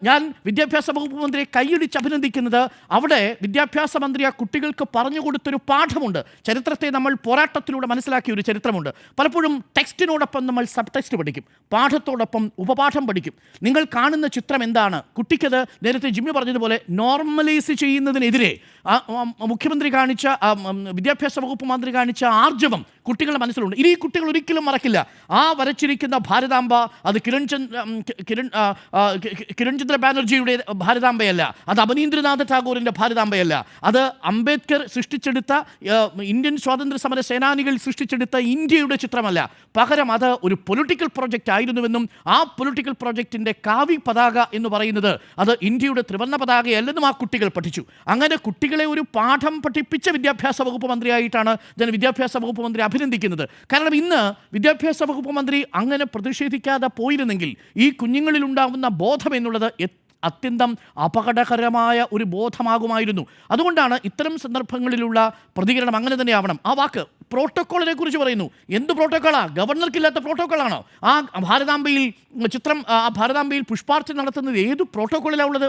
ഞാൻ വിദ്യാഭ്യാസ വകുപ്പ് മന്ത്രിയെ കൈയടിച്ച് അഭിനന്ദിക്കുന്നത് അവിടെ വിദ്യാഭ്യാസ മന്ത്രി ആ കുട്ടികൾക്ക് പറഞ്ഞു കൊടുത്തൊരു പാഠമുണ്ട്. ചരിത്രത്തെ നമ്മൾ പോരാട്ടത്തിലൂടെ മനസ്സിലാക്കിയ ഒരു ചരിത്രമുണ്ട്. പലപ്പോഴും ടെക്സ്റ്റിനോടൊപ്പം നമ്മൾ സബ് ടെക്സ്റ്റ് പഠിക്കും, പാഠത്തോടൊപ്പം ഉപപാഠം പഠിക്കും. നിങ്ങൾ കാണുന്ന ചിത്രം എന്താണ്? കുട്ടിക്കത് നേരത്തെ ജിമ്മി പറഞ്ഞതുപോലെ നോർമലൈസ് ചെയ്യുന്നതിനെതിരെ മുഖ്യമന്ത്രി കാണിച്ച, വിദ്യാഭ്യാസ വകുപ്പ് മന്ത്രി കാണിച്ച ആർജവം കുട്ടികളുടെ മനസ്സിലുണ്ട്. ഇനി ഈ കുട്ടികൾ ഒരിക്കലും മറക്കില്ല. ആ വരച്ചിരിക്കുന്ന ഭാരതാംബ അത് കിരൺചന്ദ്ര ബാനർജിയുടെ ഭാരതാംബയല്ല, അത് അവനീന്ദ്രനാഥ് ടാഗോറിൻ്റെ ഭാരതാംബയല്ല, അത് അംബേദ്കർ സൃഷ്ടിച്ചെടുത്ത ഇന്ത്യൻ സ്വാതന്ത്ര്യ സമര സേനാനികൾ സൃഷ്ടിച്ചെടുത്ത ഇന്ത്യയുടെ ചിത്രമല്ല. പകരം അത് ഒരു പൊളിറ്റിക്കൽ പ്രോജക്റ്റ് ആയിരുന്നുവെന്നും ആ പൊളിറ്റിക്കൽ പ്രോജക്റ്റിൻ്റെ കാവി പതാക എന്ന് പറയുന്നത് അത് ഇന്ത്യയുടെ ത്രിവർണ്ണ പതാകയല്ലെന്നും ആ കുട്ടികൾ പഠിച്ചു. അങ്ങനെ കുട്ടികളെ ഒരു പാഠം പഠിപ്പിച്ച വിദ്യാഭ്യാസ വകുപ്പ് മന്ത്രിയായിട്ടാണ് ഞാൻ വിദ്യാഭ്യാസ വകുപ്പ് മന്ത്രി അഭിനന്ദിക്കുന്നത്. കാരണം ഇന്ന് വിദ്യാഭ്യാസ വകുപ്പ് മന്ത്രി അങ്ങനെ പ്രതിഷേധിക്കാതെ പോയിരുന്നെങ്കിൽ ഈ കുഞ്ഞുങ്ങളിൽ ഉണ്ടാകുന്ന ബോധം എന്നുള്ളത് അത്യന്തം അപകടകരമായ ഒരു ബോധമാകുമായിരുന്നു. അതുകൊണ്ടാണ് ഇത്തരം സന്ദർഭങ്ങളിലുള്ള പ്രതികരണം അങ്ങനെ തന്നെ ആവണം. ആ വാക്ക് പ്രോട്ടോക്കോളിനെ കുറിച്ച് പറയുന്നു. എന്ത് പ്രോട്ടോക്കോളാണ്? ഗവർണർക്കില്ലാത്ത പ്രോട്ടോക്കോളാണോ? ആ ഭാരതാംബയിൽ പുഷ്പാർച്ചന നടത്തുന്നത് ഏത് പ്രോട്ടോക്കോളിലാണ് ഉള്ളത്?